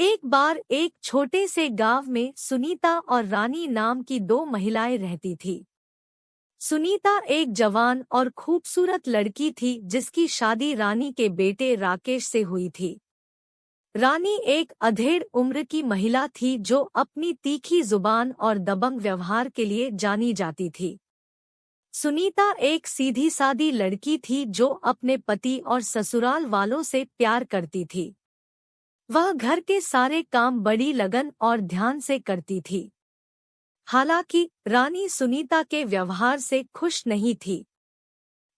एक बार एक छोटे से गांव में सुनीता और रानी नाम की दो महिलाएं रहती थी। सुनीता एक जवान और खूबसूरत लड़की थी जिसकी शादी रानी के बेटे राकेश से हुई थी। रानी एक अधेड़ उम्र की महिला थी जो अपनी तीखी जुबान और दबंग व्यवहार के लिए जानी जाती थी। सुनीता एक सीधी सादी लड़की थी जो अपने पति और ससुराल वालों से प्यार करती थी। वह घर के सारे काम बड़ी लगन और ध्यान से करती थी। हालांकि रानी सुनीता के व्यवहार से खुश नहीं थी।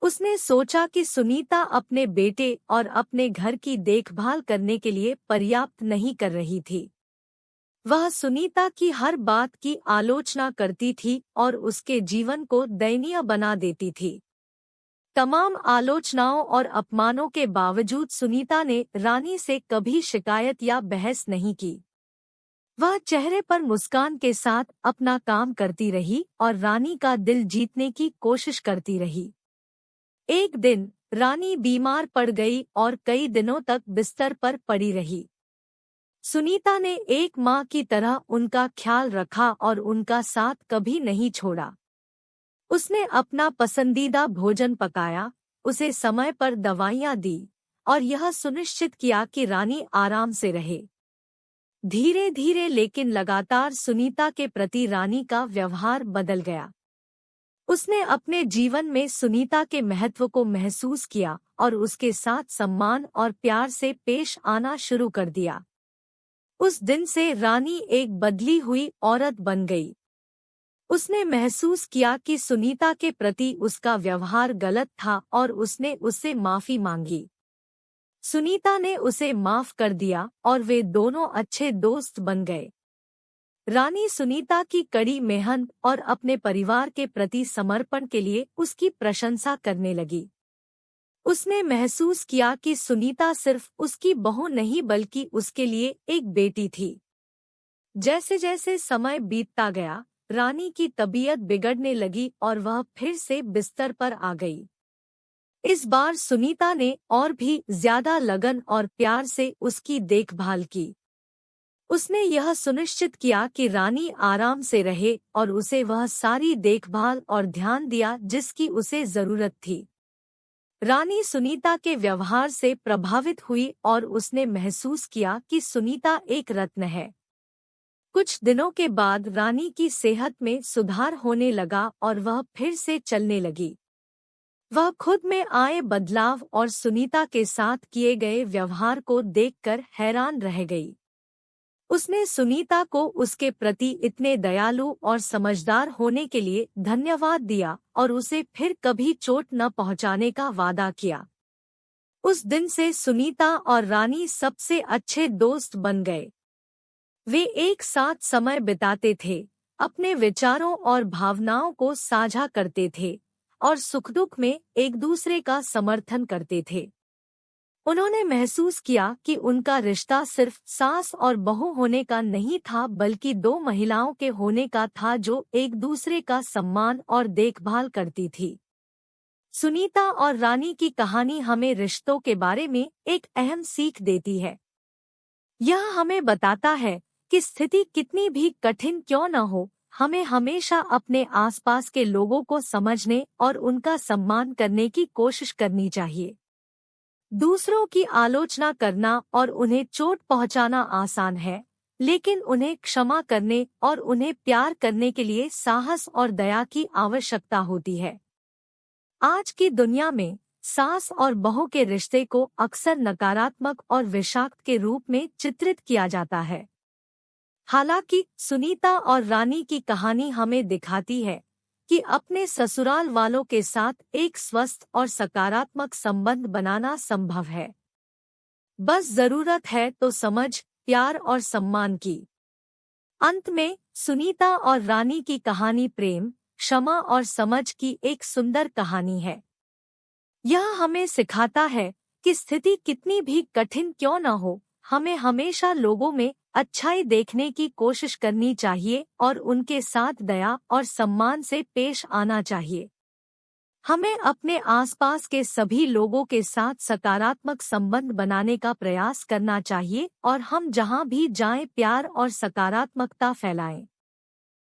उसने सोचा कि सुनीता अपने बेटे और अपने घर की देखभाल करने के लिए पर्याप्त नहीं कर रही थी। वह सुनीता की हर बात की आलोचना करती थी और उसके जीवन को दयनीय बना देती थी। तमाम आलोचनाओं और अपमानों के बावजूद सुनीता ने रानी से कभी शिकायत या बहस नहीं की। वह चेहरे पर मुस्कान के साथ अपना काम करती रही और रानी का दिल जीतने की कोशिश करती रही। एक दिन रानी बीमार पड़ गई और कई दिनों तक बिस्तर पर पड़ी रही। सुनीता ने एक माँ की तरह उनका ख्याल रखा और उनका साथ कभी नहीं छोड़ा। उसने अपना पसंदीदा भोजन पकाया, उसे समय पर दवाइयाँ दी और यह सुनिश्चित किया कि रानी आराम से रहे। धीरे धीरे लेकिन लगातार सुनीता के प्रति रानी का व्यवहार बदल गया। उसने अपने जीवन में सुनीता के महत्व को महसूस किया और उसके साथ सम्मान और प्यार से पेश आना शुरू कर दिया। उस दिन से रानी एक बदली हुई औरत बन गई। उसने महसूस किया कि सुनीता के प्रति उसका व्यवहार गलत था और उसने उससे माफी मांगी। सुनीता ने उसे माफ कर दिया और वे दोनों अच्छे दोस्त बन गए। रानी सुनीता की कड़ी मेहनत और अपने परिवार के प्रति समर्पण के लिए उसकी प्रशंसा करने लगी। उसने महसूस किया कि सुनीता सिर्फ उसकी बहू नहीं बल्कि उसके लिए एक बेटी थी। जैसे जैसे समय बीतता गया, रानी की तबीयत बिगड़ने लगी और वह फिर से बिस्तर पर आ गई। इस बार सुनीता ने और भी ज्यादा लगन और प्यार से उसकी देखभाल की। उसने यह सुनिश्चित किया कि रानी आराम से रहे और उसे वह सारी देखभाल और ध्यान दिया जिसकी उसे जरूरत थी। रानी सुनीता के व्यवहार से प्रभावित हुई और उसने महसूस किया कि सुनीता एक रत्न है। कुछ दिनों के बाद रानी की सेहत में सुधार होने लगा और वह फिर से चलने लगी। वह खुद में आए बदलाव और सुनीता के साथ किए गए व्यवहार को देखकर हैरान रह गई। उसने सुनीता को उसके प्रति इतने दयालु और समझदार होने के लिए धन्यवाद दिया और उसे फिर कभी चोट न पहुंचाने का वादा किया। उस दिन से सुनीता और रानी सबसे अच्छे दोस्त बन गए। वे एक साथ समय बिताते थे, अपने विचारों और भावनाओं को साझा करते थे और सुख दुख में एक दूसरे का समर्थन करते थे। उन्होंने महसूस किया कि उनका रिश्ता सिर्फ सास और बहू होने का नहीं था बल्कि दो महिलाओं के होने का था जो एक दूसरे का सम्मान और देखभाल करती थी। सुनीता और रानी की कहानी हमें रिश्तों के बारे में एक अहम सीख देती है। यह हमें बताता है कि स्थिति कितनी भी कठिन क्यों न हो, हमें हमेशा अपने आसपास के लोगों को समझने और उनका सम्मान करने की कोशिश करनी चाहिए। दूसरों की आलोचना करना और उन्हें चोट पहुंचाना आसान है, लेकिन उन्हें क्षमा करने और उन्हें प्यार करने के लिए साहस और दया की आवश्यकता होती है। आज की दुनिया में सास और बहू के रिश्ते को अक्सर नकारात्मक और विषाक्त के रूप में चित्रित किया जाता है। हालांकि सुनीता और रानी की कहानी हमें दिखाती है कि अपने ससुराल वालों के साथ एक स्वस्थ और सकारात्मक संबंध बनाना संभव है। बस जरूरत है तो समझ, प्यार और सम्मान की। अंत में सुनीता और रानी की कहानी प्रेम, क्षमा और समझ की एक सुंदर कहानी है। यह हमें सिखाता है कि स्थिति कितनी भी कठिन क्यों न हो, हमें हमेशा लोगों में अच्छाई देखने की कोशिश करनी चाहिए और उनके साथ दया और सम्मान से पेश आना चाहिए। हमें अपने आसपास के सभी लोगों के साथ सकारात्मक संबंध बनाने का प्रयास करना चाहिए और हम जहां भी जाएं प्यार और सकारात्मकता फैलाएं।